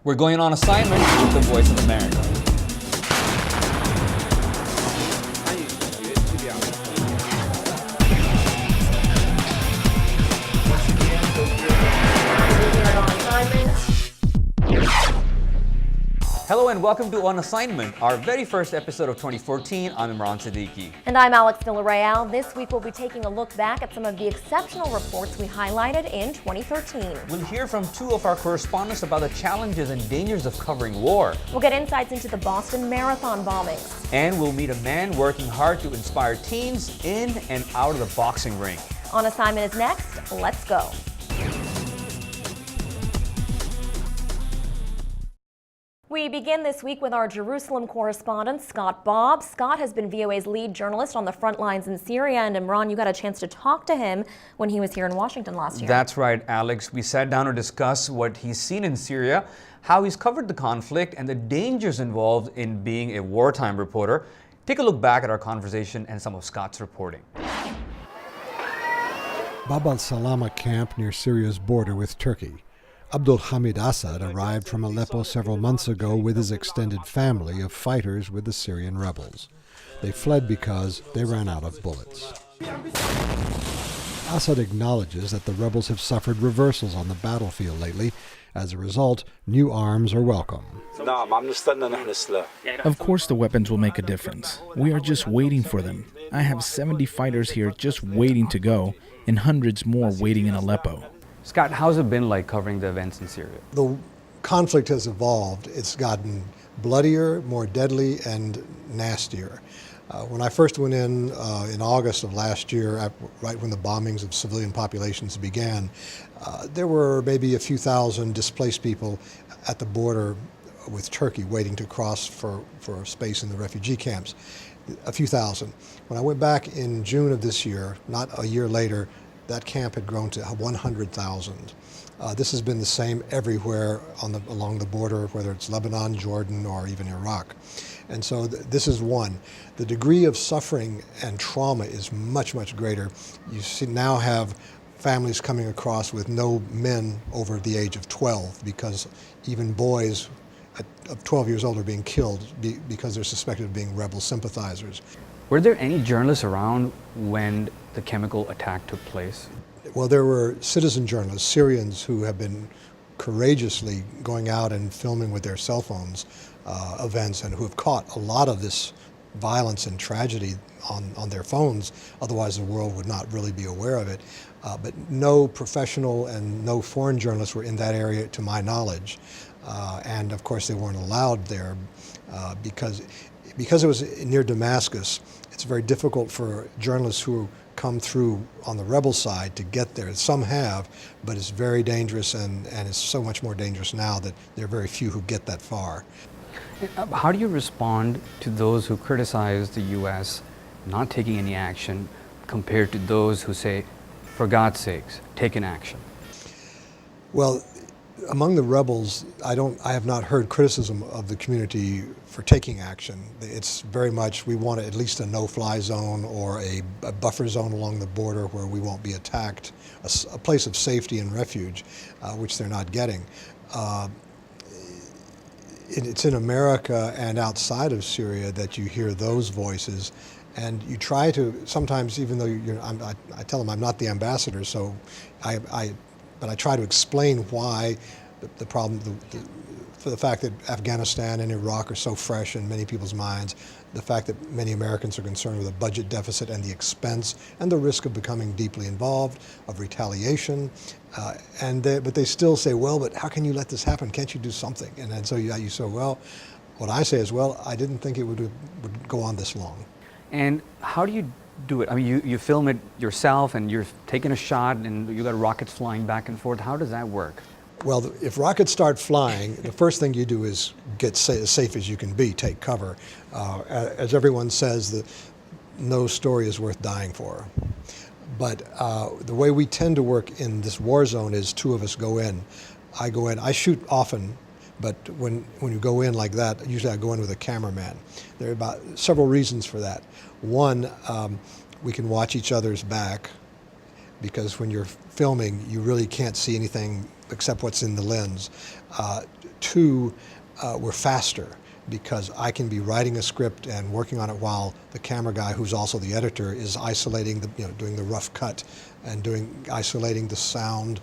We're going on assignment with the Voice of America. Hello and welcome to On Assignment, our very first episode of 2014. I'm Imran Siddiqui. And I'm Alex Villarreal. This week we'll be taking a look back at some of the exceptional reports we highlighted in 2013. We'll hear from two of our correspondents about the challenges and dangers of covering war. We'll get insights into the Boston Marathon bombings. And we'll meet a man working hard to inspire teens in and out of the boxing ring. On Assignment is next. Let's go. We begin this week with our Jerusalem correspondent, Scott Bobb. Scott has been VOA's lead journalist on the front lines in Syria, and Imran, you got a chance to talk to him when he was here in Washington last year. That's right, Alex. We sat down to discuss what he's seen in Syria, how he's covered the conflict, and the dangers involved in being a wartime reporter. Take a look back at our conversation and some of Scott's reporting. Bab al-Salama camp near Syria's border with Turkey. Abdul Hamid Assad arrived from Aleppo several months ago with his extended family of fighters with the Syrian rebels. They fled because they ran out of bullets. Assad acknowledges that the rebels have suffered reversals on the battlefield lately. As a result, new arms are welcome. Of course the weapons will make a difference. We are just waiting for them. I have 70 fighters here just waiting to go, and hundreds more waiting in Aleppo. Scott, how's it been like covering the events in Syria? The conflict has evolved. It's gotten bloodier, more deadly, and nastier. When I first went in August of last year, right when the bombings of civilian populations began, there were maybe a few thousand displaced people at the border with Turkey waiting to cross for space in the refugee camps. A few thousand. When I went back in June of this year, not a year later, that camp had grown to 100,000. This has been the same everywhere along the border, whether it's Lebanon, Jordan, or even Iraq. And so this is one. The degree of suffering and trauma is much, much greater. You now have families coming across with no men over the age of 12, because even boys of 12 years old are being killed because they're suspected of being rebel sympathizers. Were there any journalists around when the chemical attack took place? Well, there were citizen journalists, Syrians, who have been courageously going out and filming with their cell phones events, and who have caught a lot of this violence and tragedy on their phones. Otherwise, the world would not really be aware of it. But no professional and no foreign journalists were in that area, to my knowledge. And of course, they weren't allowed there because it was near Damascus. It's very difficult for journalists who come through on the rebel side to get there. Some have, but it's very dangerous, and it's so much more dangerous now that there are very few who get that far. How do you respond to those who criticize the U.S. not taking any action compared to those who say, for God's sakes, take an action? Well, among the rebels, I have not heard criticism of the community for taking action. It's very much, we want at least a no-fly zone or a buffer zone along the border where we won't be attacked, a place of safety and refuge, which they're not getting. It's in America and outside of Syria that you hear those voices, and you try to, sometimes, even though I tell them I'm not the ambassador, so but I try to explain why the problem, for the fact that Afghanistan and Iraq are so fresh in many people's minds, the fact that many Americans are concerned with a budget deficit and the expense and the risk of becoming deeply involved, of retaliation, but they still say, well, but how can you let this happen? Can't you do something? And so you say, well, what I say is, well, I didn't think it would go on this long. And how do you do it? I mean, you film it yourself and you're taking a shot and you got rockets flying back and forth. How does that work? Well, if rockets start flying, the first thing you do is get as safe as you can be, take cover. As everyone says, no story is worth dying for. But the way we tend to work in this war zone is two of us go in. I go in, I shoot often, but when you go in like that, usually I go in with a cameraman. There are about several reasons for that. One, we can watch each other's back, because when you're filming, you really can't see anything except what's in the lens. Two, we're faster, because I can be writing a script and working on it while the camera guy, who's also the editor, is isolating the, doing the rough cut and isolating the sound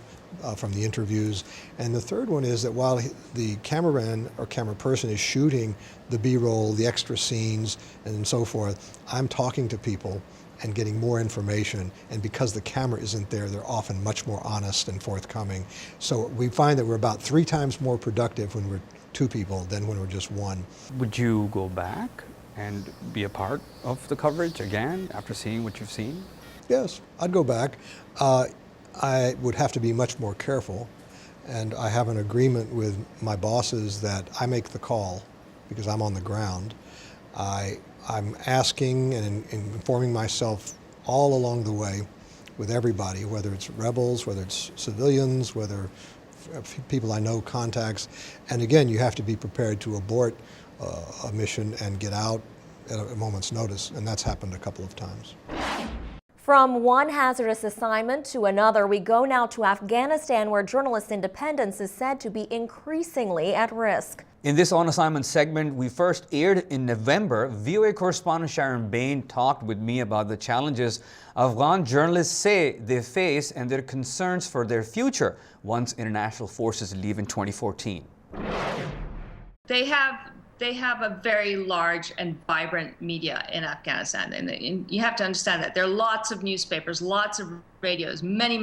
from the interviews. And the third one is that while the cameraman or camera person is shooting the B-roll, the extra scenes, and so forth, I'm talking to people and getting more information. And because the camera isn't there, they're often much more honest and forthcoming. So we find that we're about 3 times more productive when we're 2 people than when we're just 1. Would you go back and be a part of the coverage again after seeing what you've seen? Yes, I'd go back. I would have to be much more careful, and I have an agreement with my bosses that I make the call because I'm on the ground. I'm asking and informing myself all along the way with everybody, whether it's rebels, whether it's civilians, whether people I know, contacts. And again, you have to be prepared to abort a mission and get out at a moment's notice, and that's happened a couple of times. From one hazardous assignment to another, we go now to Afghanistan, where journalist independence is said to be increasingly at risk. In this On Assignment segment we first aired in November, VOA correspondent Sharon Bain talked with me about the challenges Afghan journalists say they face and their concerns for their future once international forces leave in 2014. They have a very large and vibrant media in Afghanistan, and you have to understand that there are lots of newspapers, lots of radios, many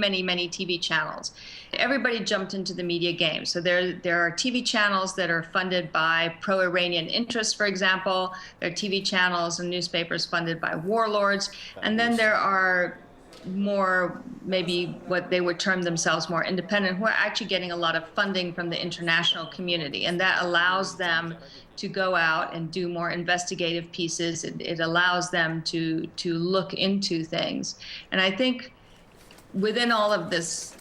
TV channels. Everybody jumped into the media game. So there are TV channels that are funded by pro-Iranian interests, for example. There are TV channels and newspapers funded by warlords, and then there are more, maybe what they would term themselves more independent, who are actually getting a lot of funding from the international community, and that allows them to go out and do more investigative pieces. It allows them to look into things. And I think within all of this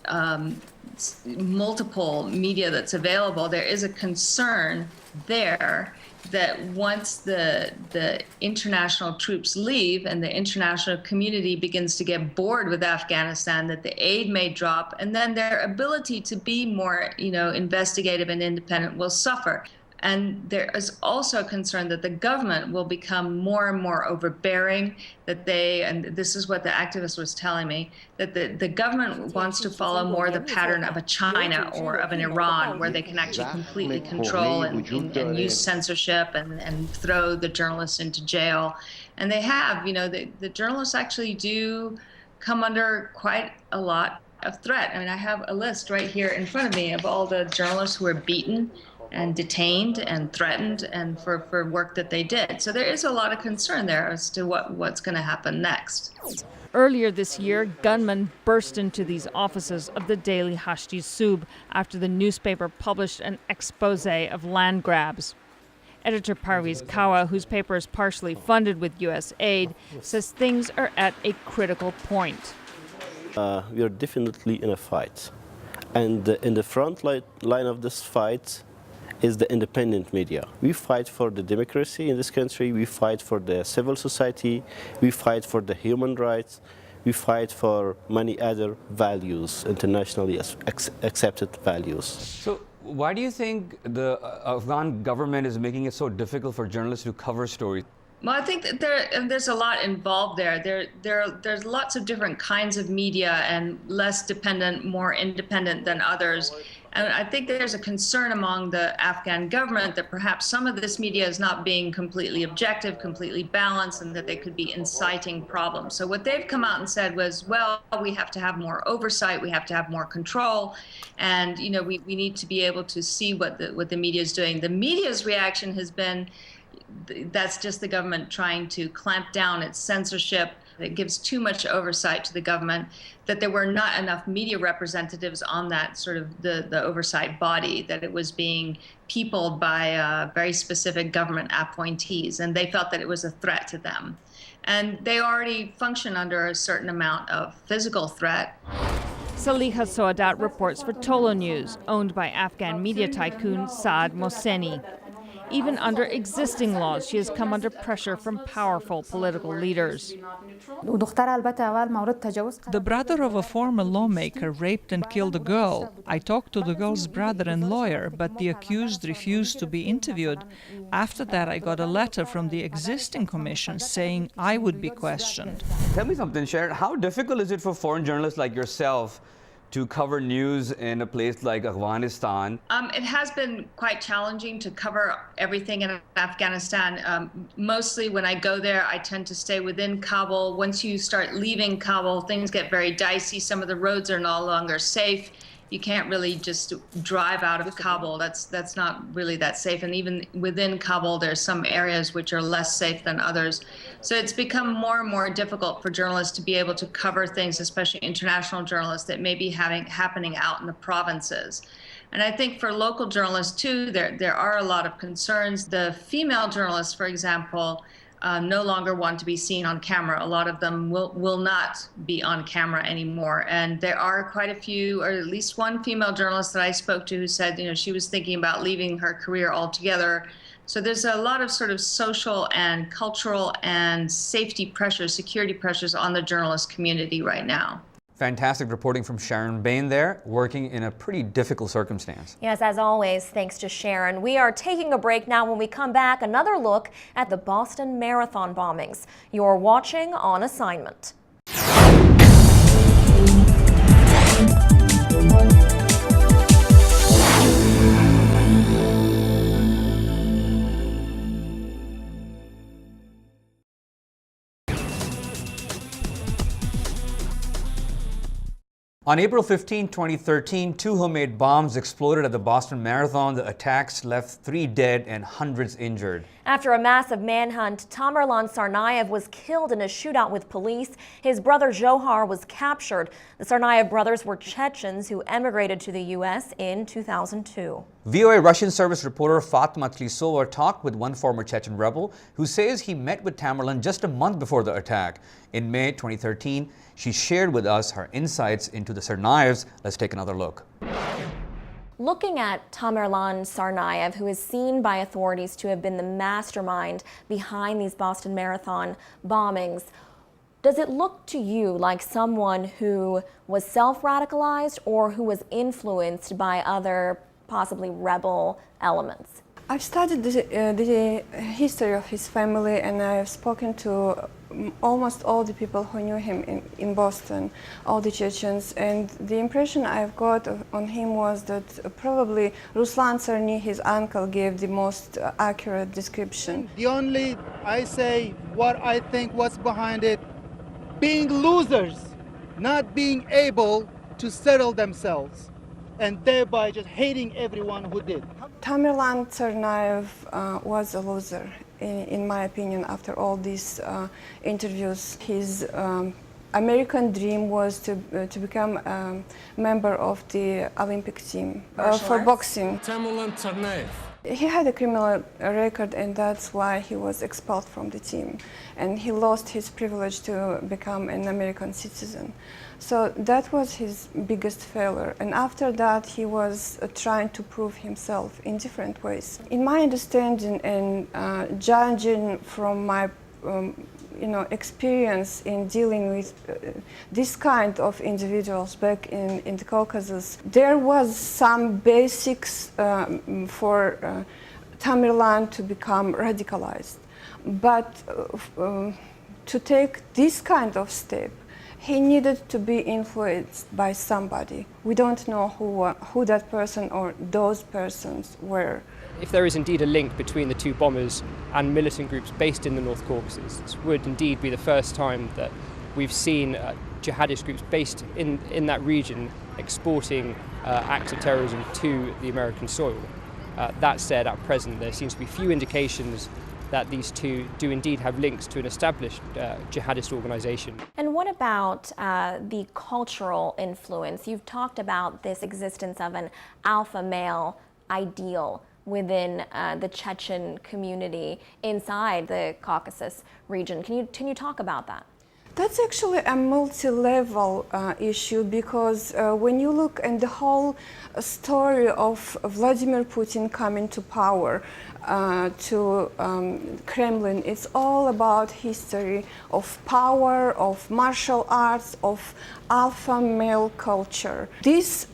multiple media that's available, there is a concern there that once the international troops leave and the international community begins to get bored with Afghanistan, that the aid may drop, and then their ability to be more, investigative and independent will suffer. And there is also a concern that the government will become more and more overbearing, and this is what the activist was telling me, that the government wants to follow more the pattern of a China or of an Iran, where they can actually completely control and use censorship and throw the journalists into jail. And they have, the journalists actually do come under quite a lot of threat. I mean, I have a list right here in front of me of all the journalists who are beaten and detained and threatened and for work that they did. So there is a lot of concern there as to what's going to happen next. Earlier this year, gunmen burst into these offices of the daily Hashti Sub after the newspaper published an expose of land grabs. Editor Parviz Kawa, whose paper is partially funded with U.S. aid, says things are at a critical point. We are definitely in a fight. And in the front line of this fight is the independent media. We fight for the democracy in this country, we fight for the civil society, we fight for the human rights, we fight for many other values, internationally accepted values. So why do you think the Afghan government is making it so difficult for journalists to cover stories? Well, I think that there's a lot involved there. There's lots of different kinds of media, and less dependent, more independent than others. And I think there's a concern among the Afghan government that perhaps some of this media is not being completely objective, completely balanced, and that they could be inciting problems. So what they've come out and said was, well, we have to have more oversight, we have to have more control, and we need to be able to see what the media is doing. The media's reaction has been, that's just the government trying to clamp down its censorship. It gives too much oversight to the government, that there were not enough media representatives on that sort of the oversight body, that it was being peopled by very specific government appointees, and they felt that it was a threat to them. And they already function under a certain amount of physical threat. Saliha Soadat reports for Tolo News, owned by Afghan media tycoon Saad Mohseni. Even under existing laws, she has come under pressure from powerful political leaders. The brother of a former lawmaker raped and killed a girl. I talked to the girl's brother and lawyer, but the accused refused to be interviewed. After that, I got a letter from the existing commission saying I would be questioned. Tell me something, Sharon. How difficult is it for foreign journalists like yourself to cover news in a place like Afghanistan? It has been quite challenging to cover everything in Afghanistan. Mostly when I go there, I tend to stay within Kabul. Once you start leaving Kabul, things get very dicey. Some of the roads are no longer safe. You can't really just drive out of Kabul. That's not really that safe. And even within Kabul, there's some areas which are less safe than others. So it's become more and more difficult for journalists to be able to cover things, especially international journalists, that may be happening out in the provinces. And I think for local journalists too, there are a lot of concerns. The female journalists, for example, no longer want to be seen on camera. A lot of them will not be on camera anymore. And there are quite a few, or at least one female journalist that I spoke to who said, she was thinking about leaving her career altogether. So there's a lot of sort of social and cultural and safety pressures, security pressures on the journalist community right now. Fantastic reporting from Sharon Bain there, working in a pretty difficult circumstance. Yes, as always, thanks to Sharon. We are taking a break now. When we come back, another look at the Boston Marathon bombings. You're watching On Assignment. On April 15, 2013, two homemade bombs exploded at the Boston Marathon. The attacks left 3 dead and hundreds injured. After a massive manhunt, Tamerlan Tsarnaev was killed in a shootout with police. His brother Johar was captured. The Tsarnaev brothers were Chechens who emigrated to the U.S. in 2002. VOA Russian service reporter Fatma Tlisova talked with one former Chechen rebel who says he met with Tamerlan just a month before the attack. In May 2013, she shared with us her insights into the Tsarnaevs. Let's take another look. Looking at Tamerlan Tsarnaev, who is seen by authorities to have been the mastermind behind these Boston Marathon bombings, does it look to you like someone who was self-radicalized or who was influenced by other possibly rebel elements? I've studied the history of his family, and I've spoken to almost all the people who knew him in Boston, all the Chechens, and the impression I've got on him was that probably Ruslan Tsarny, his uncle, gave the most accurate description. The only, I say, what I think what's behind it, being losers, not being able to settle themselves, and thereby just hating everyone who did. Tamerlan Tsarnaev was a loser, in my opinion, after all these interviews. His American dream was to become a member of the Olympic team for boxing. Tamerlan Tsarnaev. He had a criminal record, and that's why he was expelled from the team. And he lost his privilege to become an American citizen. So that was his biggest failure. And after that, he was trying to prove himself in different ways. In my understanding and judging from my experience in dealing with this kind of individuals back in the Caucasus, there was some basics for Tamerlan to become radicalized. But to take this kind of step, he needed to be influenced by somebody. We don't know who that person or those persons were. If there is indeed a link between the two bombers and militant groups based in the North Caucasus, this would indeed be the first time that we've seen jihadist groups based in that region exporting acts of terrorism to the American soil. That said, at present, there seems to be few indications that these two do indeed have links to an established jihadist organization. And what about the cultural influence? You've talked about this existence of an alpha male ideal within the Chechen community inside the Caucasus region. Can you talk about that? That's actually a multi-level issue, because when you look at the whole story of Vladimir Putin coming to power, to Kremlin, it's all about history of power, of martial arts, of alpha male culture. This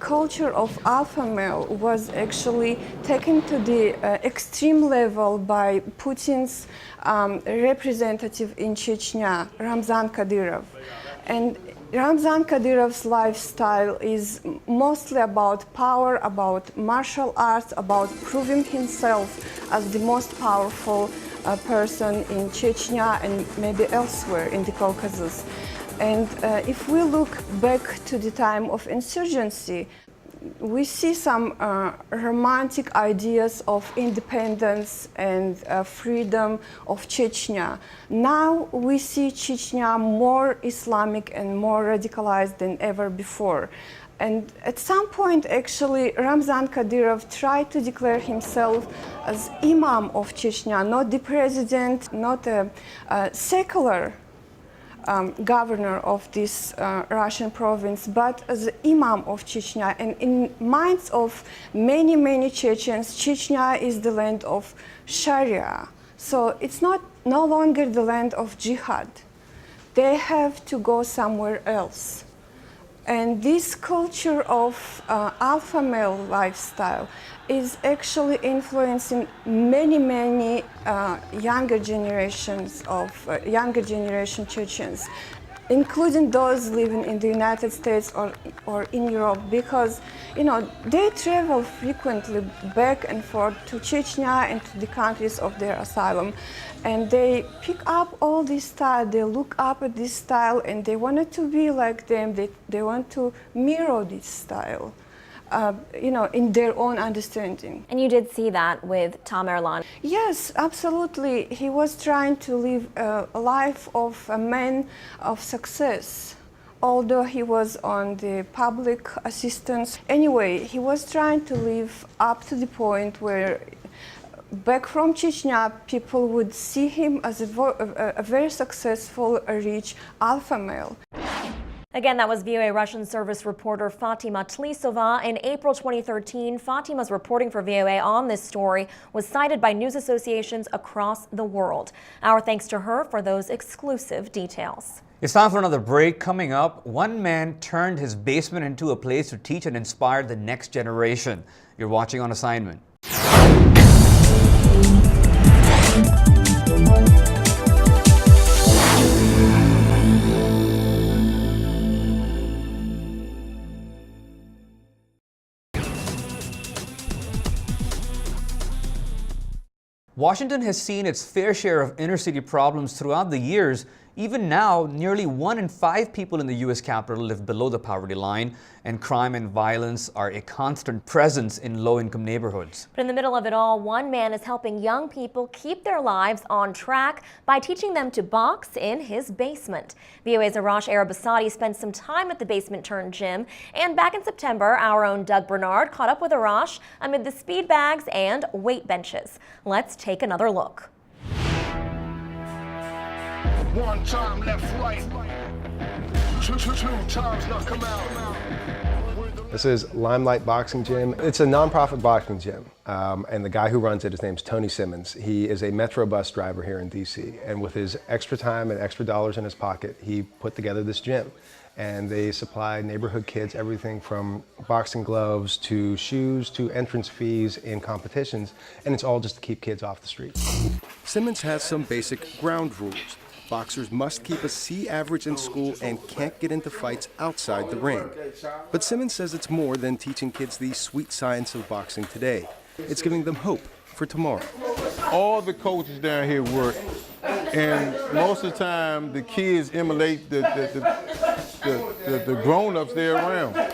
culture of alpha male was actually taken to the extreme level by Putin's representative in Chechnya, Ramzan Kadyrov. And Ramzan Kadyrov's lifestyle is mostly about power, about martial arts, about proving himself as the most powerful person in Chechnya and maybe elsewhere in the Caucasus. And if we look back to the time of insurgency, we see some romantic ideas of independence and freedom of Chechnya. Now we see Chechnya more Islamic and more radicalized than ever before. And at some point, actually, Ramzan Kadyrov tried to declare himself as Imam of Chechnya, not the president, not a secular governor of this Russian province, but as Imam of Chechnya. And in minds of many, many Chechens, Chechnya is the land of Sharia. So it's no longer the land of jihad. They have to go somewhere else. And this culture of alpha male lifestyle is actually influencing many, many younger generations of younger generation Chechens, including those living in the United States or in Europe, because they travel frequently back and forth to Chechnya and to the countries of their asylum, and they pick up all this style, they look up at this style, and they wanted to be like them, they want to mirror this style. In their own understanding. And you did see that with Tamerlan. Yes, absolutely. He was trying to live a life of a man of success, although he was on the public assistance. Anyway, he was trying to live up to the point where back from Chechnya, people would see him as a very successful, rich alpha male. Again, that was VOA Russian service reporter Fatima Tlisova. In April 2013, Fatima's reporting for VOA on this story was cited by news associations across the world. Our thanks to her for those exclusive details. It's time for another break. Coming up, one man turned his basement into a place to teach and inspire the next generation. You're watching On Assignment. Washington has seen its fair share of inner-city problems throughout the years. Even now, nearly 1 in 5 people in the U.S. Capitol live below the poverty line, and crime and violence are a constant presence in low-income neighborhoods. But in the middle of it all, one man is helping young people keep their lives on track by teaching them to box in his basement. VOA's Arash Arabasadi spent some time at the basement-turned-gym, and back in September, our own Doug Bernard caught up with Arash amid the speed bags and weight benches. Let's take another look. One time left, right. Two times not come out. This is Limelight Boxing Gym. It's a non-profit boxing gym, and the guy who runs it, his name's Tony Simmons. He is a Metro bus driver here in DC, and with his extra time and extra dollars in his pocket, he put together this gym. And they supply neighborhood kids everything from boxing gloves to shoes to entrance fees in competitions, and it's all just to keep kids off the street. Simmons has some basic ground rules. Boxers must keep a C average in school and can't get into fights outside the ring. But Simmons says it's more than teaching kids the sweet science of boxing today. It's giving them hope for tomorrow. All the coaches down here work, and most of the time the kids emulate the grown-ups they're around.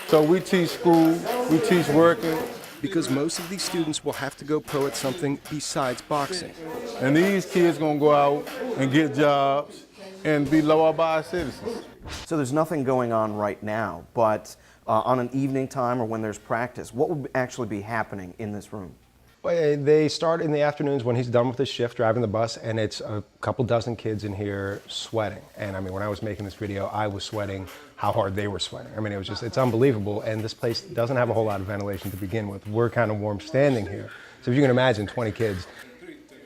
So we teach school, we teach working. Because most of these students will have to go pro at something besides boxing. And these kids gonna go out and get jobs and be law-abiding citizens. So there's nothing going on right now, but on an evening time or when there's practice, what would actually be happening in this room? They start in the afternoons when he's done with his shift driving the bus, and it's a couple dozen kids in here sweating. And I mean, when I was making this video, I was sweating how hard they were sweating. I mean, it's unbelievable. And this place doesn't have a whole lot of ventilation to begin with. We're kind of warm standing here. So if you can imagine 20 kids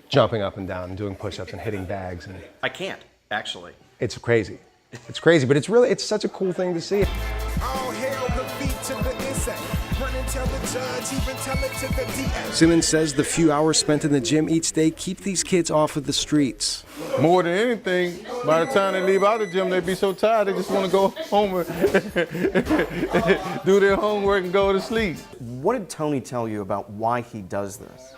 jumping up and down and doing push-ups and hitting bags. And I can't, actually. it's crazy. It's crazy, but it's such a cool thing to see. Simmons says the few hours spent in the gym each day keep these kids off of the streets. More than anything, by the time they leave out of the gym, they be so tired they just want to go home and do their homework and go to sleep. What did Tony tell you about why he does this?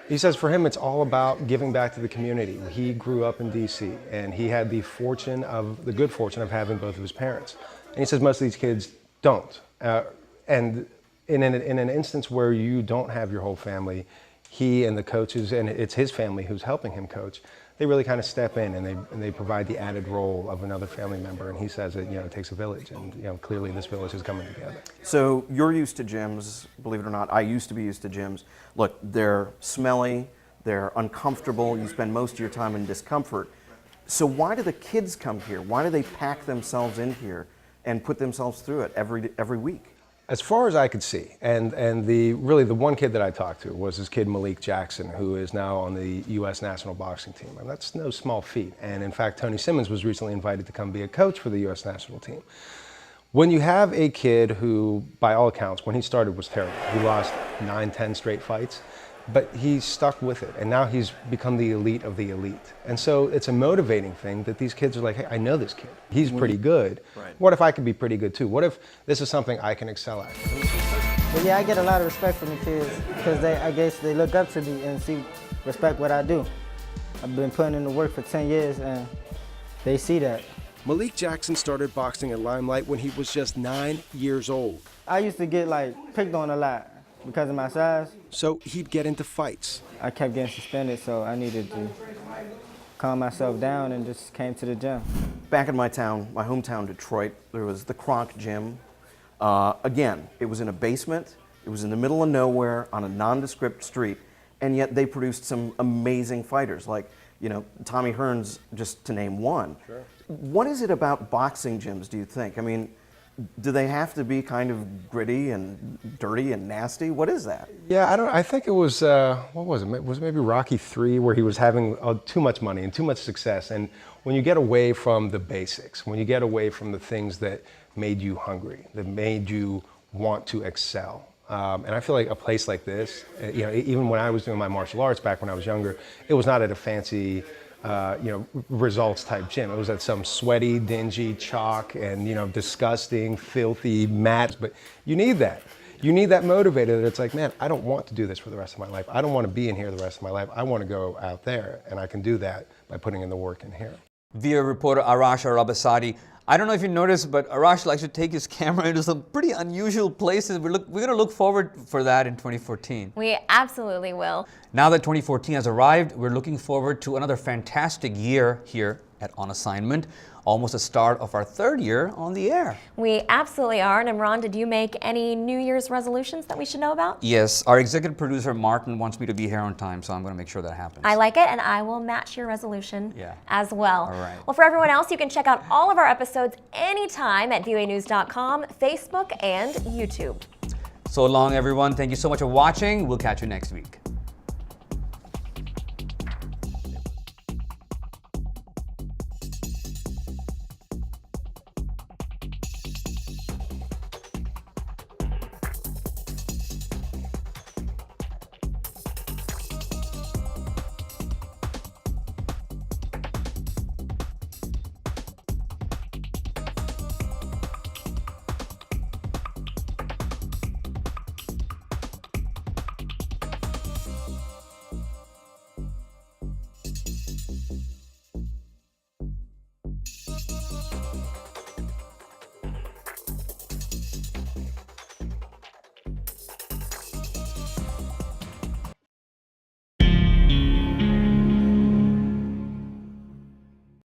He says for him it's all about giving back to the community. He grew up in DC and he had the good fortune of having both of his parents. And he says most of these kids don't. And in an instance where you don't have your whole family, he and the coaches, and it's his family who's helping him coach, they really kind of step in and they provide the added role of another family member. And he says that, it takes a village, and clearly this village is coming together. So you're used to gyms, believe it or not. I used to be used to gyms. Look, they're smelly, they're uncomfortable, you spend most of your time in discomfort. So why do the kids come here? Why do they pack themselves in here and put themselves through it every week? As far as I could see, and the one kid that I talked to was this kid Malik Jackson, who is now on the U.S. national boxing team. And that's no small feat. And in fact, Tony Simmons was recently invited to come be a coach for the U.S. national team. When you have a kid who, by all accounts, when he started was terrible. He lost 9-10 straight fights, but he stuck with it. And now he's become the elite of the elite. And so it's a motivating thing that these kids are like, hey, I know this kid. He's pretty good. Right. What if I could be pretty good too? What if this is something I can excel at? But yeah, I get a lot of respect from the kids because I guess they look up to me and respect what I do. I've been putting in the work for 10 years and they see that. Malik Jackson started boxing at Limelight when he was just 9 years old. I used to get picked on a lot because of my size. So he'd get into fights. I kept getting suspended, so I needed to calm myself down and just came to the gym. Back in my hometown, Detroit, there was the Kronk Gym. Again, it was in a basement, it was in the middle of nowhere on a nondescript street, and yet they produced some amazing fighters, like, Tommy Hearns, just to name one. Sure. What is it about boxing gyms, do you think? I mean, do they have to be kind of gritty and dirty and nasty? What is that? Yeah, I think it was, what was it? It was maybe Rocky III, where he was having too much money and too much success. And when you get away from the basics, when you get away from the things that made you hungry, that made you want to excel. And I feel like a place like this, even when I was doing my martial arts back when I was younger, it was not at a fancy, results type gym. It was at some sweaty, dingy chalk and, disgusting, filthy mats. But you need that. You need that motivator that it's like, man, I don't want to do this for the rest of my life. I don't want to be in here the rest of my life. I want to go out there, and I can do that by putting in the work in here. Via reporter Arash Arabasadi. I don't know if you noticed, but Arash likes to take his camera into some pretty unusual places. We're going to look forward for that in 2014. We absolutely will. Now that 2014 has arrived, we're looking forward to another fantastic year here at On Assignment. Almost the start of our 3rd year on the air. We absolutely are. And Imran, did you make any New Year's resolutions that we should know about? Yes, our executive producer Martin wants me to be here on time, so I'm going to make sure that happens. I like it, and I will match your resolution as well. All right. Well, for everyone else, you can check out all of our episodes anytime at voanews.com, Facebook, and YouTube. So long, everyone. Thank you so much for watching. We'll catch you next week.